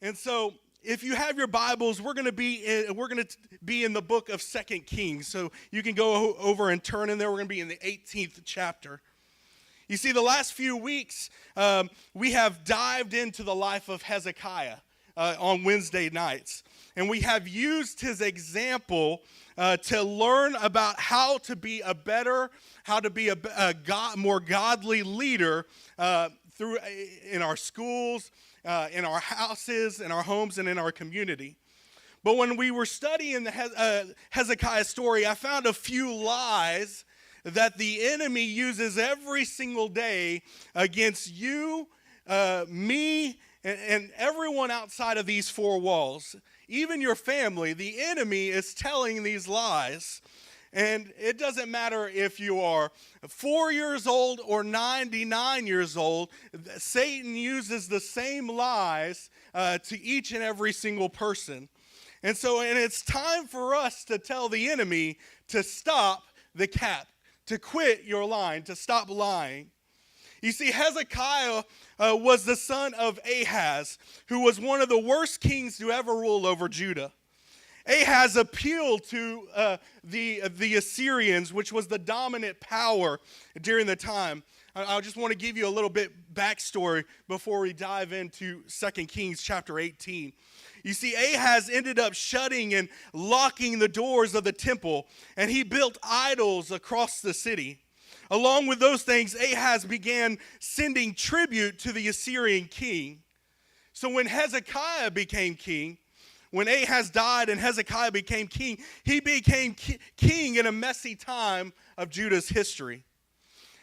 And so if you have your Bibles, we're going to be in the book of 2 Kings. So you can go over and turn in there. We're going to be in the 18th chapter. You see, the last few weeks, we have dived into the life of Hezekiah on Wednesday nights. And we have used his example to learn about how to be a more godly leader in our schools, in our houses, in our homes, and in our community. But when we were studying the Hezekiah story, I found a few lies that the enemy uses every single day against you, me, and everyone outside of these four walls. Even your family, the enemy is telling these lies. And it doesn't matter if you are 4 years old or 99 years old, Satan uses the same lies to each and every single person. And it's time for us to tell the enemy to stop the cap, to quit your lying, to stop lying. You see, Hezekiah was the son of Ahaz, who was one of the worst kings to ever rule over Judah. Ahaz appealed to the Assyrians, which was the dominant power during the time. I just want to give you a little bit backstory before we dive into 2 Kings chapter 18. You see, Ahaz ended up shutting and locking the doors of the temple, and he built idols across the city. Along with those things, Ahaz began sending tribute to the Assyrian king. So when Hezekiah became king, when Ahaz died and Hezekiah became king, he became king in a messy time of Judah's history.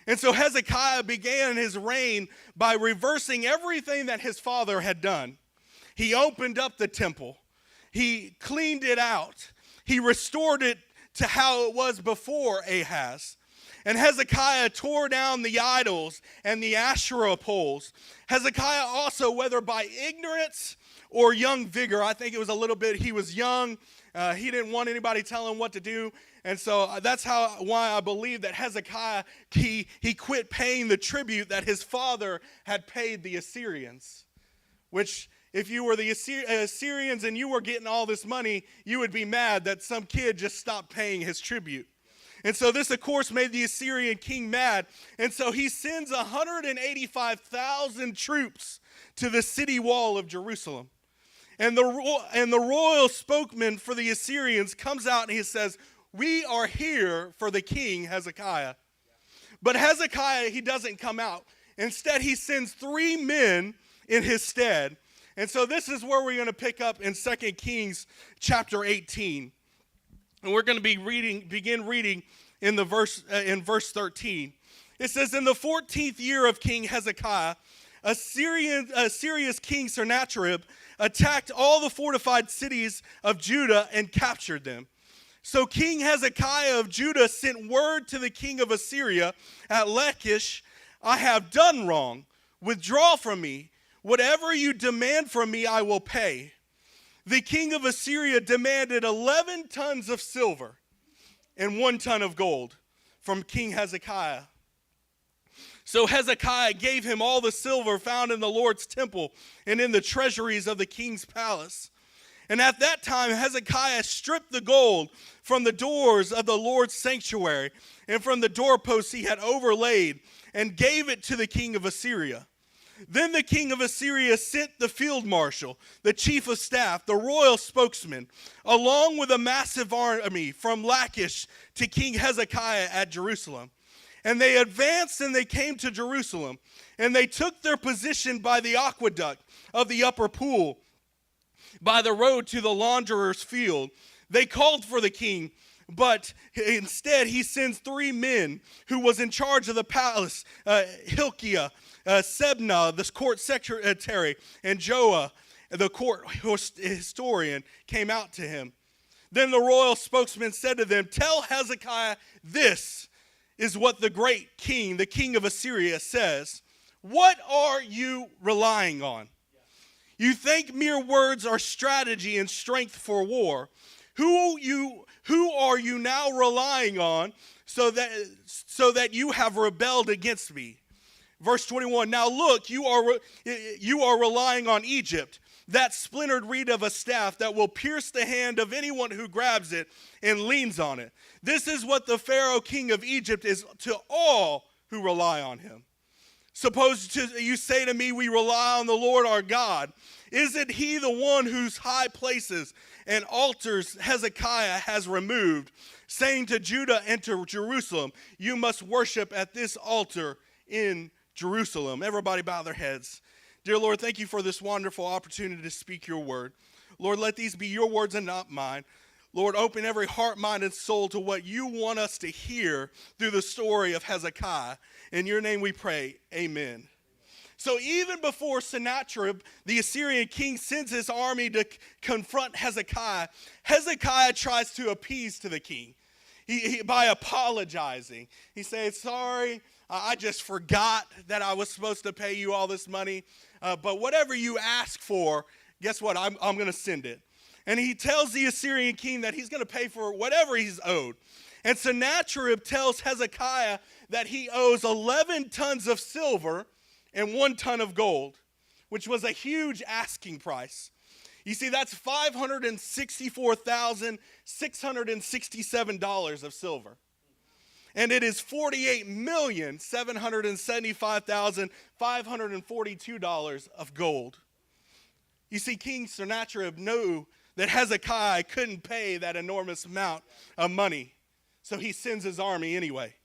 And so Hezekiah began his reign by reversing everything that his father had done. He opened up the temple. He cleaned it out. He restored it to how it was before Ahaz. And Hezekiah tore down the idols and the Asherah poles. Hezekiah also, whether by ignorance or young vigor, I think it was a little bit, he was young. He didn't want anybody telling him what to do. And so that's why I believe that Hezekiah, he quit paying the tribute that his father had paid the Assyrians. Which, if you were the Assyrians and you were getting all this money, you would be mad that some kid just stopped paying his tribute. And so this, of course, made the Assyrian king mad. And so he sends 185,000 troops to the city wall of Jerusalem. And the royal spokesman for the Assyrians comes out and he says, "We are here for the king Hezekiah." But Hezekiah, he doesn't come out. Instead, he sends 3 men in his stead. And so this is where we're going to pick up in 2 Kings chapter 18. And we're going to begin reading in verse 13. It says, "In the 14th year of King Hezekiah, Assyria's king Sennacherib attacked all the fortified cities of Judah and captured them. So King Hezekiah of Judah sent word to the king of Assyria at Lachish, 'I have done wrong. Withdraw from me. Whatever you demand from me, I will pay.' The king of Assyria demanded 11 tons of silver and 1 ton of gold from King Hezekiah. So Hezekiah gave him all the silver found in the Lord's temple and in the treasuries of the king's palace. And at that time, Hezekiah stripped the gold from the doors of the Lord's sanctuary and from the doorposts he had overlaid and gave it to the king of Assyria. Then the king of Assyria sent the field marshal, the chief of staff, the royal spokesman, along with a massive army from Lachish to King Hezekiah at Jerusalem. And they advanced and they came to Jerusalem, and they took their position by the aqueduct of the upper pool, by the road to the launderer's field. They called for the king, but instead he sends 3 men who was in charge of the palace, Hilkiah, Sebna, the court secretary, and Joah, the court historian, came out to him. Then the royal spokesman said to them, 'Tell Hezekiah, this is what the great king, the king of Assyria, says. What are you relying on? You think mere words are strategy and strength for war. Who are you now relying on so that you have rebelled against me?' Verse 21, 'Now look, you are relying on Egypt. that splintered reed of a staff that will pierce the hand of anyone who grabs it and leans on it. This is what the Pharaoh king of Egypt is to all who rely on him. Suppose you say to me, we rely on the Lord our God. Isn't he the one whose high places and altars Hezekiah has removed, saying to Judah and to Jerusalem, you must worship at this altar in Jerusalem? Everybody bow their heads. Dear Lord, thank you for this wonderful opportunity to speak your word. Lord, let these be your words and not mine. Lord, open every heart, mind, and soul to what you want us to hear through the story of Hezekiah. In your name we pray, amen. So even before Sennacherib, the Assyrian king, sends his army to confront Hezekiah, Hezekiah tries to appease to the king by apologizing. He says, sorry, I just forgot that I was supposed to pay you all this money. But whatever you ask for, guess what? I'm going to send it. And he tells the Assyrian king that he's going to pay for whatever he's owed. And Sennacherib tells Hezekiah that he owes 11 tons of silver and 1 ton of gold, which was a huge asking price. You see, that's $564,667 of silver. And it is $48,775,542 of gold. You see, King Sennacherib knew that Hezekiah couldn't pay that enormous amount of money. So he sends his army anyway.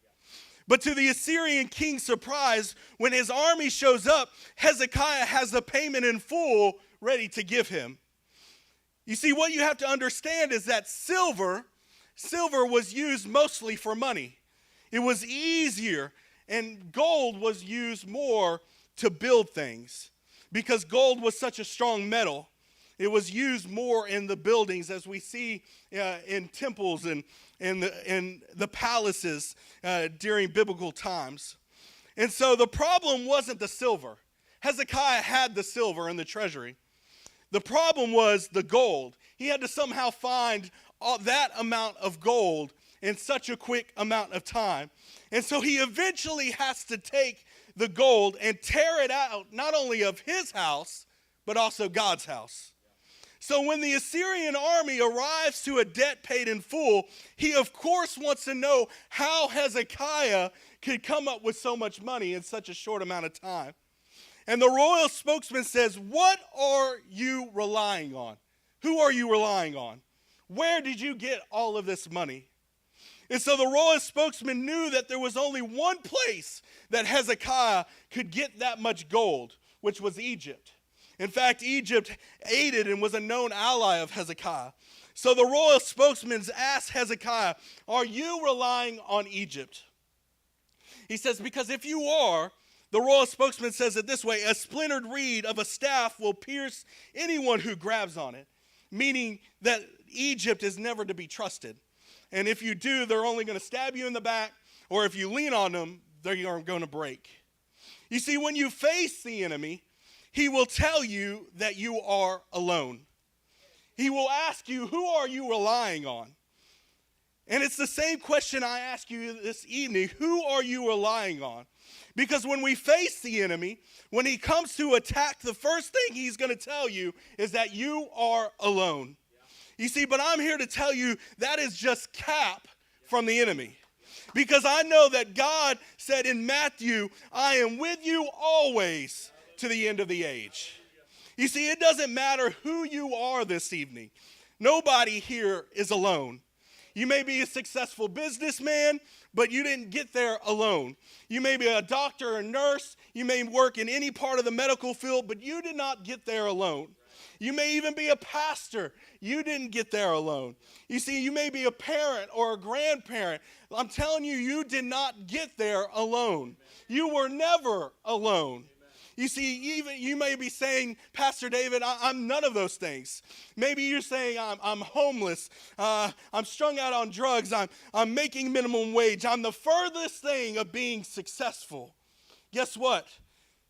But to the Assyrian king's surprise, when his army shows up, Hezekiah has the payment in full ready to give him. You see, what you have to understand is that silver was used mostly for money. It was easier, and gold was used more to build things because gold was such a strong metal. It was used more in the buildings, as we see in temples and in the palaces during biblical times. And so the problem wasn't the silver. Hezekiah had the silver in the treasury. The problem was the gold. He had to somehow find that amount of gold in such a quick amount of time. And so he eventually has to take the gold and tear it out, not only of his house, but also God's house. So when the Assyrian army arrives to a debt paid in full, he of course wants to know how Hezekiah could come up with so much money in such a short amount of time. And the royal spokesman says, what are you relying on? Who are you relying on? Where did you get all of this money? And so the royal spokesman knew that there was only one place that Hezekiah could get that much gold, which was Egypt. In fact, Egypt aided and was a known ally of Hezekiah. So the royal spokesman asked Hezekiah, are you relying on Egypt? He says, because if you are, the royal spokesman says it this way, a splintered reed of a staff will pierce anyone who grabs on it, meaning that Egypt is never to be trusted. And if you do, they're only going to stab you in the back, or if you lean on them, they're going to break. You see, when you face the enemy, he will tell you that you are alone. He will ask you, who are you relying on? And it's the same question I ask you this evening. Who are you relying on? Because when we face the enemy, when he comes to attack, the first thing he's going to tell you is that you are alone. You see, but I'm here to tell you that is just cap from the enemy. Because I know that God said in Matthew, I am with you always to the end of the age. You see, it doesn't matter who you are this evening. Nobody here is alone. You may be a successful businessman, but you didn't get there alone. You may be a doctor or a nurse. You may work in any part of the medical field, but you did not get there alone. You may even be a pastor. You didn't get there alone. You see, you may be a parent or a grandparent. I'm telling you, you did not get there alone. You were never alone. You see, even you may be saying, Pastor David, I'm none of those things. Maybe you're saying I'm homeless. I'm strung out on drugs. I'm making minimum wage. I'm the furthest thing of being successful. Guess what?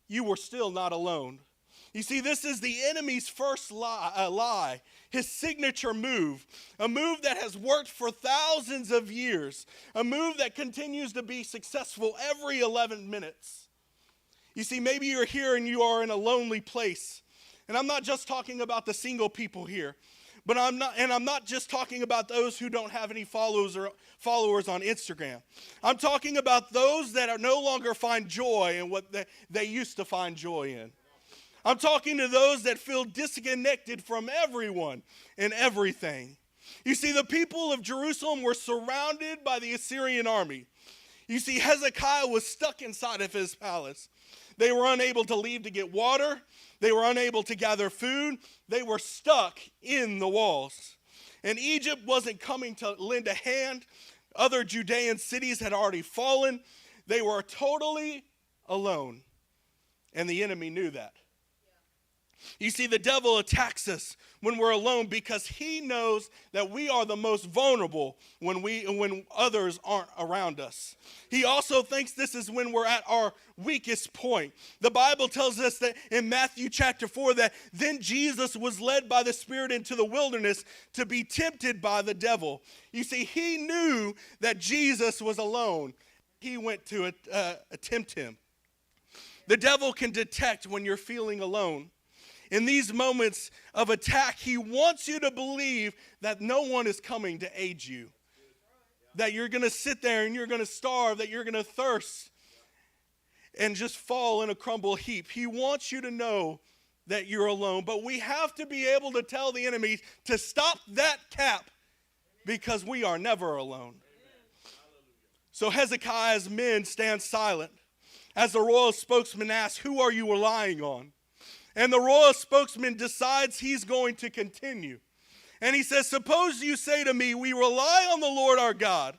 You were still not alone. You see, this is the enemy's first lie, his signature move, a move that has worked for thousands of years, a move that continues to be successful every 11 minutes. You see, maybe you're here and you are in a lonely place. And I'm not just talking about the single people here, but I'm not just talking about those who don't have any followers on Instagram. I'm talking about those that are no longer find joy in what they used to find joy in. I'm talking to those that feel disconnected from everyone and everything. You see, the people of Jerusalem were surrounded by the Assyrian army. You see, Hezekiah was stuck inside of his palace. They were unable to leave to get water. They were unable to gather food. They were stuck in the walls. And Egypt wasn't coming to lend a hand. Other Judean cities had already fallen. They were totally alone. And the enemy knew that. You see, the devil attacks us when we're alone because he knows that we are the most vulnerable when others aren't around us. He also thinks this is when we're at our weakest point. The Bible tells us that in Matthew chapter 4 that then Jesus was led by the Spirit into the wilderness to be tempted by the devil. You see, he knew that Jesus was alone. He went to tempt him. The devil can detect when you're feeling alone. In these moments of attack, he wants you to believe that no one is coming to aid you. That you're going to sit there and you're going to starve, that you're going to thirst and just fall in a crumble heap. He wants you to know that you're alone. But we have to be able to tell the enemy to stop that cap because we are never alone. So Hezekiah's men stand silent as the royal spokesman asks, "Who are you relying on?" And the royal spokesman decides he's going to continue. And he says, "Suppose you say to me, we rely on the Lord our God.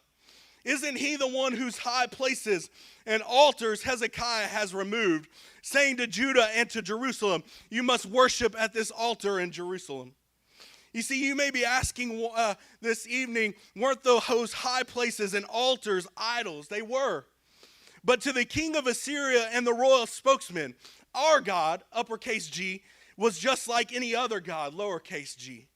Isn't he the one whose high places and altars Hezekiah has removed, saying to Judah and to Jerusalem, you must worship at this altar in Jerusalem?" You see, you may be asking this evening, weren't those high places and altars idols? They were. But to the king of Assyria and the royal spokesman, our God, uppercase G, was just like any other God, lowercase g.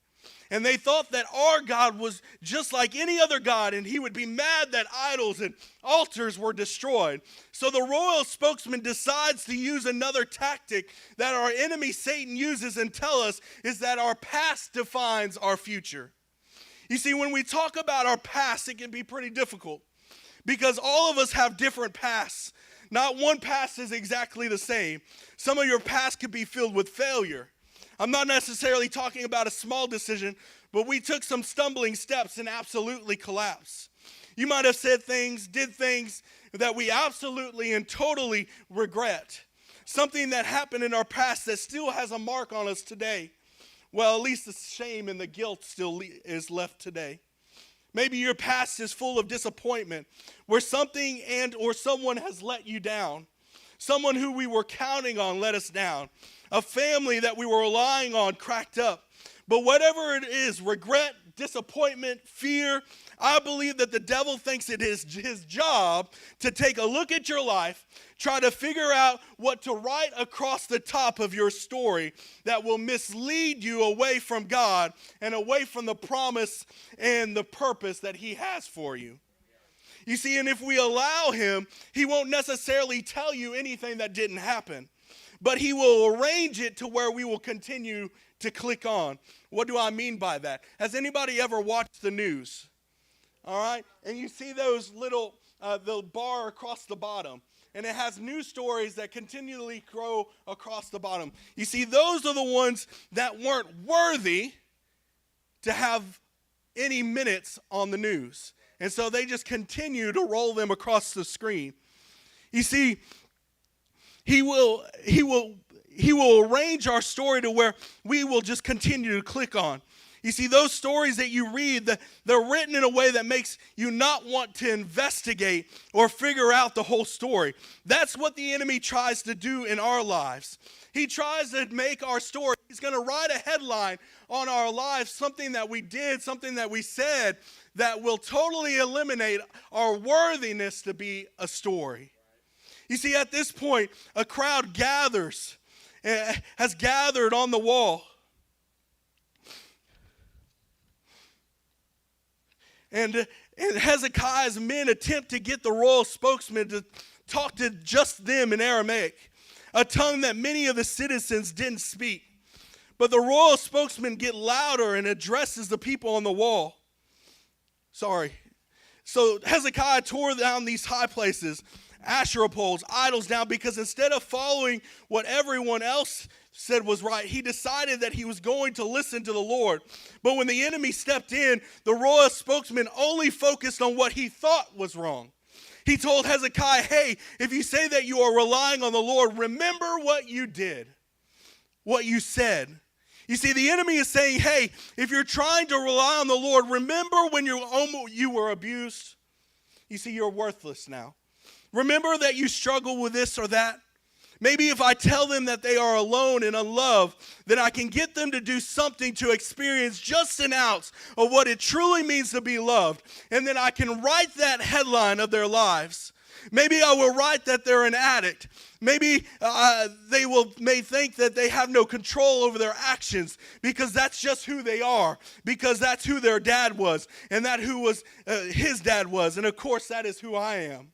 And they thought that our God was just like any other God, and he would be mad that idols and altars were destroyed. So the royal spokesman decides to use another tactic that our enemy Satan uses and tell us is that our past defines our future. You see, when we talk about our past, it can be pretty difficult because all of us have different pasts. Not one past is exactly the same. Some of your past could be filled with failure. I'm not necessarily talking about a small decision, but we took some stumbling steps and absolutely collapsed. You might have said things, did things that we absolutely and totally regret. Something that happened in our past that still has a mark on us today. Well, at least the shame and the guilt still is left today. Maybe your past is full of disappointment, where something and or someone has let you down. Someone who we were counting on let us down. A family that we were relying on cracked up. But whatever it is, regret, disappointment, fear, I believe that the devil thinks it is his job to take a look at your life, try to figure out what to write across the top of your story that will mislead you away from God and away from the promise and the purpose that he has for you. You see, and if we allow him, he won't necessarily tell you anything that didn't happen, but he will arrange it to where we will continue to click on. What do I mean by that? Has anybody ever watched the news? All right, and you see those little, the bar across the bottom, and it has news stories that continually grow across the bottom. You see, those are the ones that weren't worthy to have any minutes on the news. And so they just continue to roll them across the screen. You see, he will arrange our story to where we will just continue to click on. You see, those stories that you read, they're written in a way that makes you not want to investigate or figure out the whole story. That's what the enemy tries to do in our lives. He tries to make our story. He's going to write a headline on our lives, something that we did, something that we said, that will totally eliminate our worthiness to be a story. You see, at this point, a crowd has gathered on the wall. And Hezekiah's men attempt to get the royal spokesman to talk to just them in Aramaic, a tongue that many of the citizens didn't speak. But the royal spokesman get louder and addresses the people on the wall. So Hezekiah tore down these high places, Asherah poles, idols down, because instead of following what everyone else said was right, he decided that he was going to listen to the Lord. But when the enemy stepped in, the royal spokesman only focused on what he thought was wrong. He told Hezekiah, hey, if you say that you are relying on the Lord, remember what you did, what you said. You see, the enemy is saying, hey, if you're trying to rely on the Lord, remember when you were abused? You see, you're worthless now. Remember that you struggle with this or that? Maybe if I tell them that they are alone and unloved, then I can get them to do something to experience just an ounce of what it truly means to be loved. And then I can write that headline of their lives. Maybe I will write that they're an addict. Maybe they may think that they have no control over their actions because that's just who they are, because that's who their dad was, and that who was his dad was. And of course, that is who I am.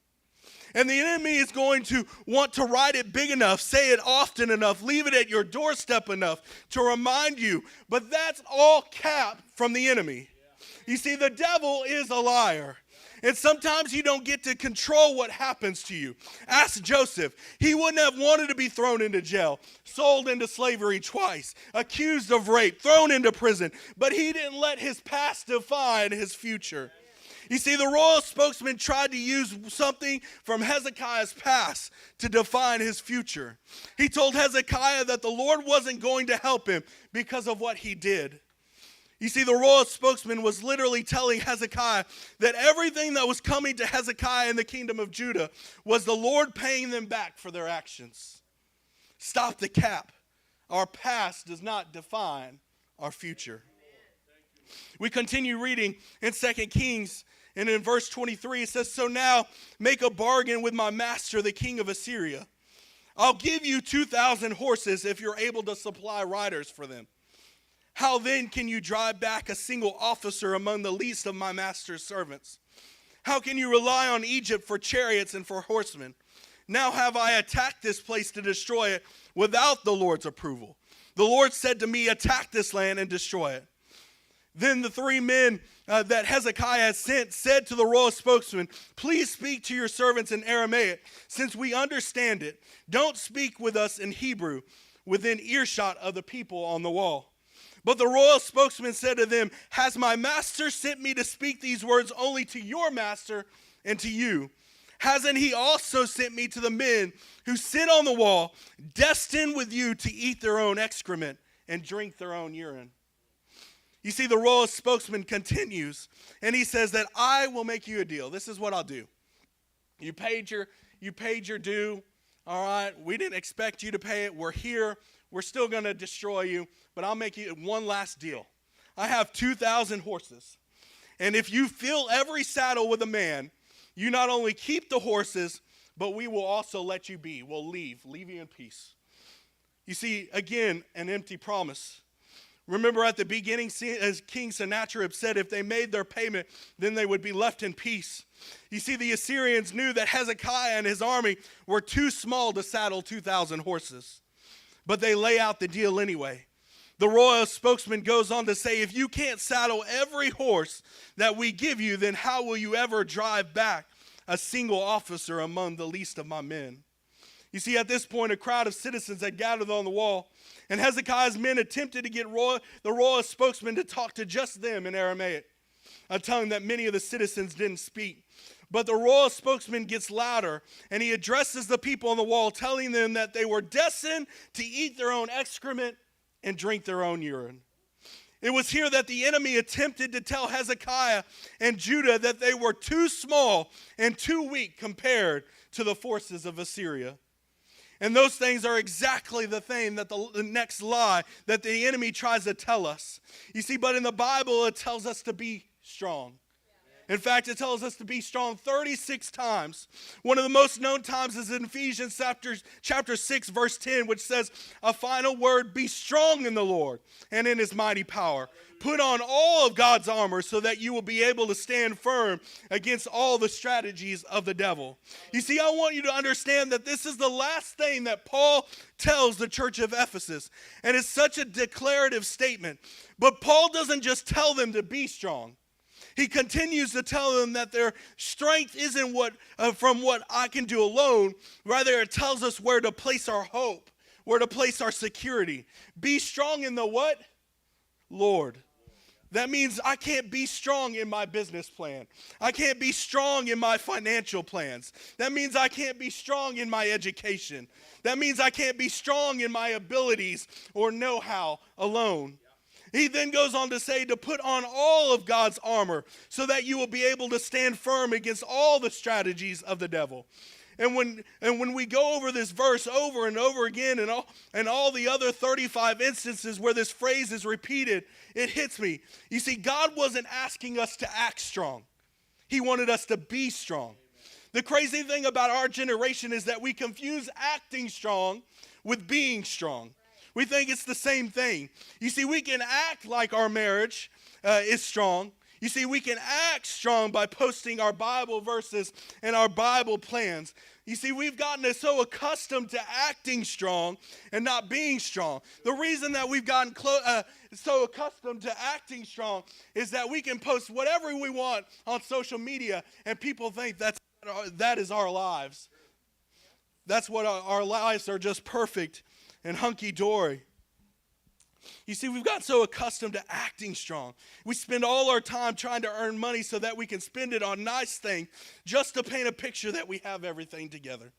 And the enemy is going to want to write it big enough, say it often enough, leave it at your doorstep enough to remind you. But that's all cap from the enemy. You see, the devil is a liar. And sometimes you don't get to control what happens to you. Ask Joseph. He wouldn't have wanted to be thrown into jail, sold into slavery twice, accused of rape, thrown into prison. But he didn't let his past define his future. You see, the royal spokesman tried to use something from Hezekiah's past to define his future. He told Hezekiah that the Lord wasn't going to help him because of what he did. You see, the royal spokesman was literally telling Hezekiah that everything that was coming to Hezekiah in the kingdom of Judah was the Lord paying them back for their actions. Stop the cap. Our past does not define our future. We continue reading in 2 Kings, and in verse 23 it says, so now make a bargain with my master, the king of Assyria. I'll give you 2,000 horses if you're able to supply riders for them. How then can you drive back a single officer among the least of my master's servants? How can you rely on Egypt for chariots and for horsemen? Now have I attacked this place to destroy it without the Lord's approval. The Lord said to me, attack this land and destroy it. Then the three men that Hezekiah had sent said to the royal spokesman, please speak to your servants in Aramaic, since we understand it. Don't speak with us in Hebrew, within earshot of the people on the wall. But the royal spokesman said to them, has my master sent me to speak these words only to your master and to you? Hasn't he also sent me to the men who sit on the wall, destined with you to eat their own excrement and drink their own urine? You see, the royal spokesman continues, and he says that I will make you a deal. This is what I'll do. You paid your due. All right, we didn't expect you to pay it. We're here. We're still going to destroy you, but I'll make you one last deal. I have 2,000 horses, and if you fill every saddle with a man, you not only keep the horses, but we will also let you be. We'll leave you in peace. You see, again, an empty promise. Remember at the beginning, as King Sennacherib said, if they made their payment, then they would be left in peace. You see, the Assyrians knew that Hezekiah and his army were too small to saddle 2,000 horses. But they lay out the deal anyway. The royal spokesman goes on to say, if you can't saddle every horse that we give you, then how will you ever drive back a single officer among the least of my men? You see, at this point, a crowd of citizens had gathered on the wall, and Hezekiah's men attempted to get the royal spokesman to talk to just them in Aramaic, a tongue that many of the citizens didn't speak. But the royal spokesman gets louder, and he addresses the people on the wall, telling them that they were destined to eat their own excrement and drink their own urine. It was here that the enemy attempted to tell Hezekiah and Judah that they were too small and too weak compared to the forces of Assyria. And those things are exactly the thing that the next lie that the enemy tries to tell us. You see, but in the Bible, it tells us to be strong. In fact, it tells us to be strong 36 times. One of the most known times is in Ephesians chapter 6, verse 10, which says, a final word, be strong in the Lord and in his mighty power. Put on all of God's armor so that you will be able to stand firm against all the strategies of the devil. You see, I want you to understand that this is the last thing that Paul tells the church of Ephesus. And it's such a declarative statement. But Paul doesn't just tell them to be strong. He continues to tell them that their strength isn't from what I can do alone. Rather, it tells us where to place our hope, where to place our security. Be strong in the what? Lord. That means I can't be strong in my business plan. I can't be strong in my financial plans. That means I can't be strong in my education. That means I can't be strong in my abilities or know-how alone. He then goes on to say to put on all of God's armor so that you will be able to stand firm against all the strategies of the devil. And when we go over this verse over and over again and all the other 35 instances where this phrase is repeated, it hits me. You see, God wasn't asking us to act strong. He wanted us to be strong. The crazy thing about our generation is that we confuse acting strong with being strong. We think it's the same thing. You see, we can act like our marriage is strong. You see, we can act strong by posting our Bible verses and our Bible plans. You see, we've gotten so accustomed to acting strong and not being strong. The reason that we've gotten so accustomed to acting strong is that we can post whatever we want on social media and people think that is our lives. That's what our lives are, just perfect and hunky-dory. You see, we've gotten so accustomed to acting strong. We spend all our time trying to earn money so that we can spend it on nice things just to paint a picture that we have everything together.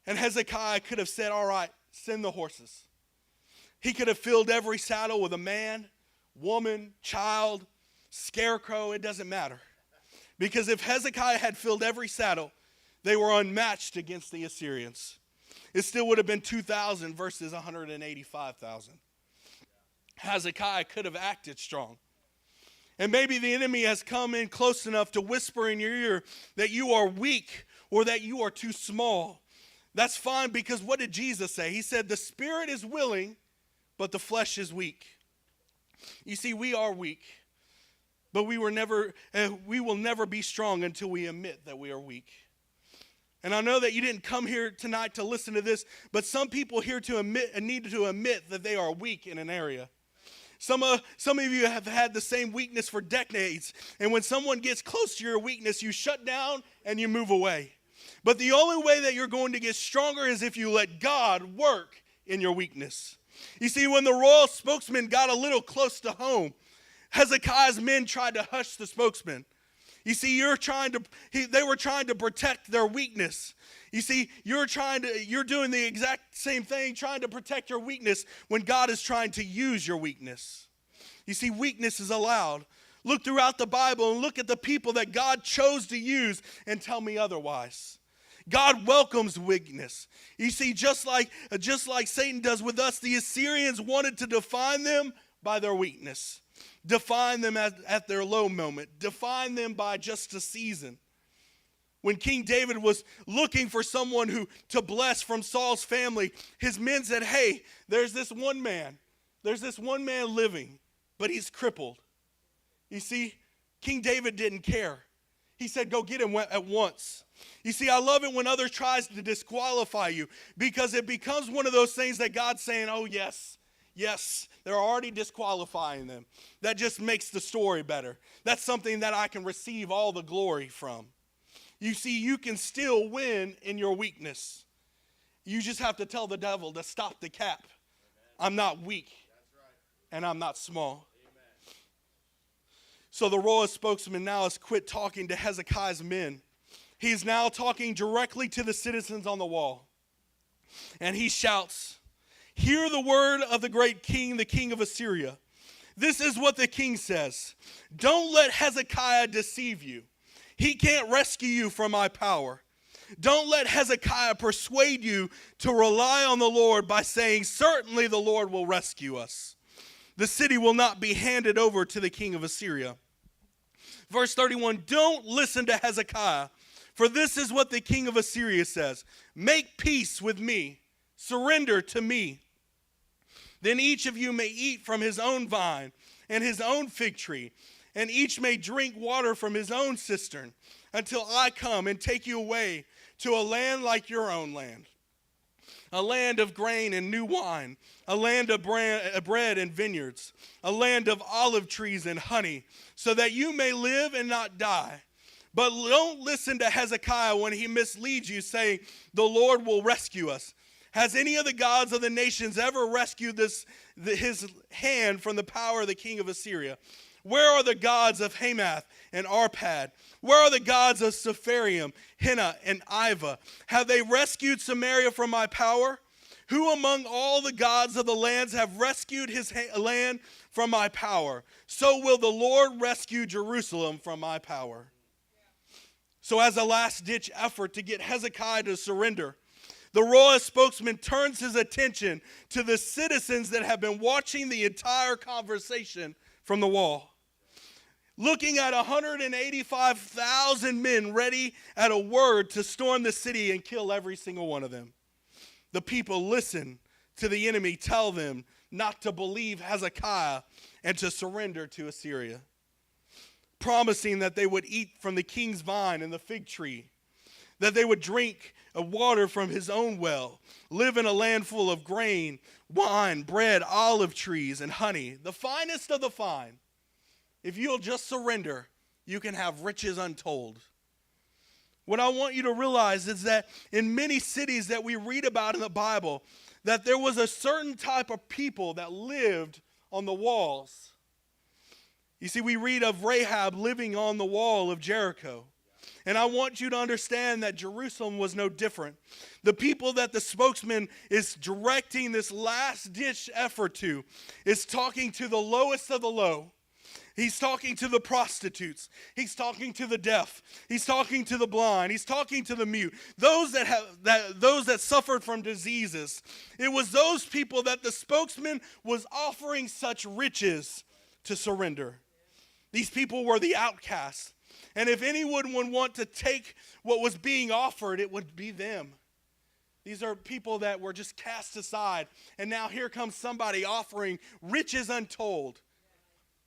And Hezekiah could have said, all right, send the horses. He could have filled every saddle with a man, woman, child, scarecrow, it doesn't matter. Because if Hezekiah had filled every saddle, they were unmatched against the Assyrians. It still would have been 2,000 versus 185,000. Hezekiah could have acted strong. And maybe the enemy has come in close enough to whisper in your ear that you are weak or that you are too small. That's fine, because what did Jesus say? He said the spirit is willing, but the flesh is weak. You see, we are weak, but we will never be strong until we admit that we are weak. And I know that you didn't come here tonight to listen to this, but some people here need to admit that they are weak in an area. Some of you have had the same weakness for decades, and when someone gets close to your weakness, you shut down and you move away. But the only way that you're going to get stronger is if you let God work in your weakness. You see, when the royal spokesman got a little close to home, Hezekiah's men tried to hush the spokesman. You see, they were trying to protect their weakness. You see, you're doing the exact same thing, trying to protect your weakness when God is trying to use your weakness. You see, weakness is allowed. Look throughout the Bible and look at the people that God chose to use and tell me otherwise. God welcomes weakness. You see, just like Satan does with us, the Assyrians wanted to define them by their weakness. Define them at their low moment. Define them by just a season. When King David was looking for someone to bless from Saul's family, his men said, hey, there's this one man living, but he's crippled. You see, King David didn't care. He said, go get him at once. You see, I love it when others tries to disqualify you, because it becomes one of those things that God's saying, oh yes, they're already disqualifying them. That just makes the story better. That's something that I can receive all the glory from. You see, you can still win in your weakness. You just have to tell the devil to stop the cap. I'm not weak, and I'm not small. So the royal spokesman now has quit talking to Hezekiah's men. He's now talking directly to the citizens on the wall. And he shouts, hear the word of the great king, the king of Assyria. This is what the king says. Don't let Hezekiah deceive you. He can't rescue you from my power. Don't let Hezekiah persuade you to rely on the Lord by saying, certainly the Lord will rescue us. The city will not be handed over to the king of Assyria. Verse 31, don't listen to Hezekiah, for this is what the king of Assyria says. Make peace with me, surrender to me. Then each of you may eat from his own vine and his own fig tree, and each may drink water from his own cistern, until I come and take you away to a land like your own land, a land of grain and new wine, a land of bread and vineyards, a land of olive trees and honey, so that you may live and not die. But don't listen to Hezekiah when he misleads you, saying, the Lord will rescue us. Has any of the gods of the nations ever rescued his hand from the power of the king of Assyria? Where are the gods of Hamath and Arpad? Where are the gods of Sepharvaim, Hena, and Ivah? Have they rescued Samaria from my power? Who among all the gods of the lands have rescued his land from my power? So will the Lord rescue Jerusalem from my power. So as a last-ditch effort to get Hezekiah to surrender, the royal spokesman turns his attention to the citizens that have been watching the entire conversation from the wall. Looking at 185,000 men ready at a word to storm the city and kill every single one of them. The people listen to the enemy tell them not to believe Hezekiah and to surrender to Assyria, promising that they would eat from the king's vine and the fig tree, that they would drink water from his own well, live in a land full of grain, wine, bread, olive trees, and honey, the finest of the fine. If you'll just surrender, you can have riches untold. What I want you to realize is that in many cities that we read about in the Bible, that there was a certain type of people that lived on the walls. You see, we read of Rahab living on the wall of Jericho. And I want you to understand that Jerusalem was no different. The people that the spokesman is directing this last-ditch effort to is talking to the lowest of the low. He's talking to the prostitutes. He's talking to the deaf. He's talking to the blind. He's talking to the mute. Those that suffered from diseases. It was those people that the spokesman was offering such riches to surrender. These people were the outcasts. And if anyone would want to take what was being offered, it would be them. These are people that were just cast aside. And now here comes somebody offering riches untold.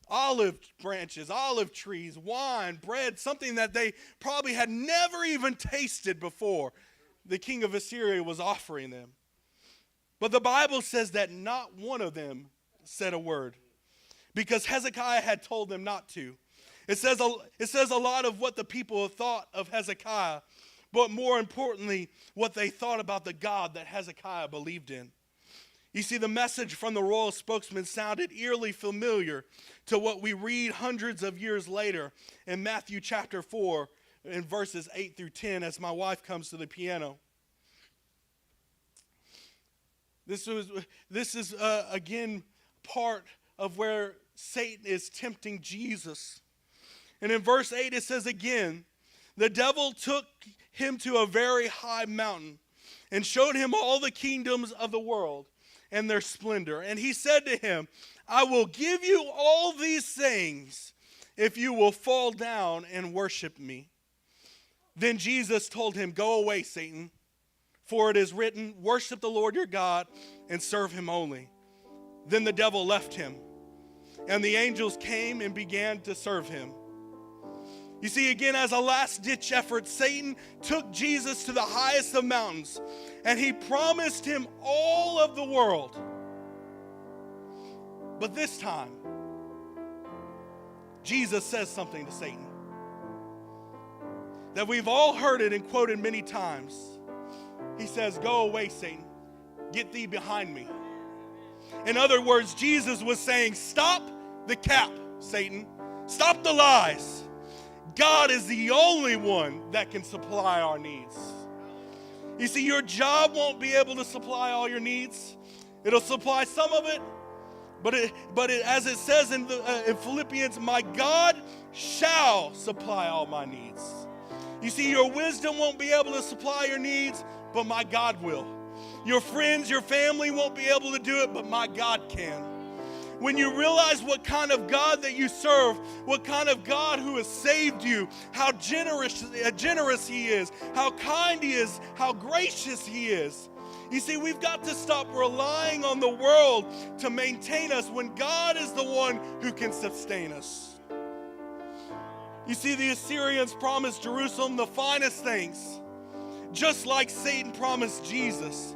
Olive branches, olive trees, wine, bread, something that they probably had never even tasted before. The king of Assyria was offering them. But the Bible says that not one of them said a word, because Hezekiah had told them not to. It says a lot of what the people thought of Hezekiah, but more importantly, what they thought about the God that Hezekiah believed in. You see, the message from the royal spokesman sounded eerily familiar to what we read hundreds of years later in Matthew chapter 4 in verses 8 through 10 as my wife comes to the piano. This is again part of where Satan is tempting Jesus. And in verse 8 it says again, the devil took him to a very high mountain and showed him all the kingdoms of the world and their splendor. And he said to him, I will give you all these things if you will fall down and worship me. Then Jesus told him, go away, Satan, for it is written, worship the Lord your God and serve him only. Then the devil left him, and the angels came and began to serve him. You see, again, as a last-ditch effort, Satan took Jesus to the highest of mountains, and he promised him all of the world. But this time, Jesus says something to Satan that we've all heard it and quoted many times. He says, go away, Satan. Get thee behind me. In other words, Jesus was saying, stop the cap, Satan. Stop the lies. God is the only one that can supply our needs. You see, your job won't be able to supply all your needs. It'll supply some of it, but as it says in Philippians, my God shall supply all my needs. You see, your wisdom won't be able to supply your needs, but my God will. Your friends, your family won't be able to do it, but my God can. when you realize what kind of God that you serve, what kind of God who has saved you, how generous He is, how kind He is, how gracious He is. You see, we've got to stop relying on the world to maintain us when God is the one who can sustain us. You see, the Assyrians promised Jerusalem the finest things, just like Satan promised Jesus.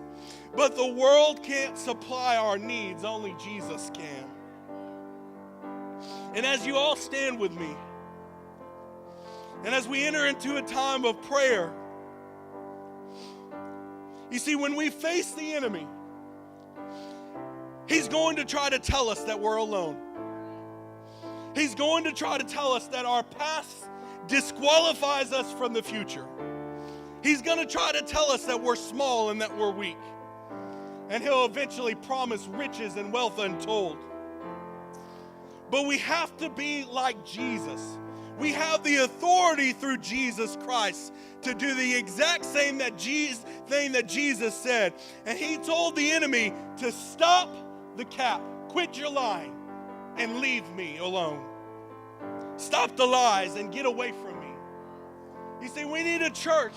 But the world can't supply our needs, only Jesus can. And as you all stand with me, and as we enter into a time of prayer, you see, when we face the enemy, he's going to try to tell us that we're alone. He's going to try to tell us that our past disqualifies us from the future. He's going to try to tell us that we're small and that we're weak. And he'll eventually promise riches and wealth untold. But we have to be like Jesus. We have the authority through Jesus Christ to do the exact same thing that Jesus said. And he told the enemy to stop the cap, quit your lying, and leave me alone. Stop the lies and get away from me. You see, we need a church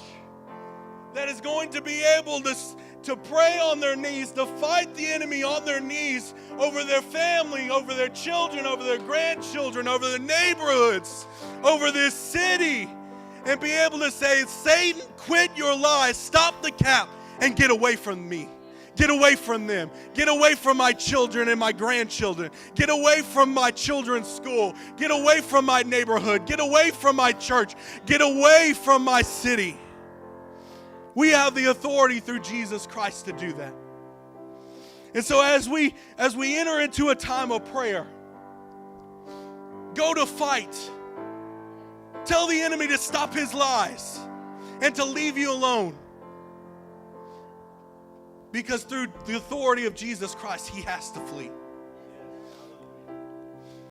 that is going to be able to pray on their knees, to fight the enemy on their knees over their family, over their children, over their grandchildren, over their neighborhoods, over this city, and be able to say, Satan, quit your lies, stop the cap, and get away from me. Get away from them. Get away from my children and my grandchildren. Get away from my children's school. Get away from my neighborhood. Get away from my church. Get away from my city. We have the authority through Jesus Christ to do that. And so as we enter into a time of prayer, go to fight. Tell the enemy to stop his lies and to leave you alone. Because through the authority of Jesus Christ, he has to flee.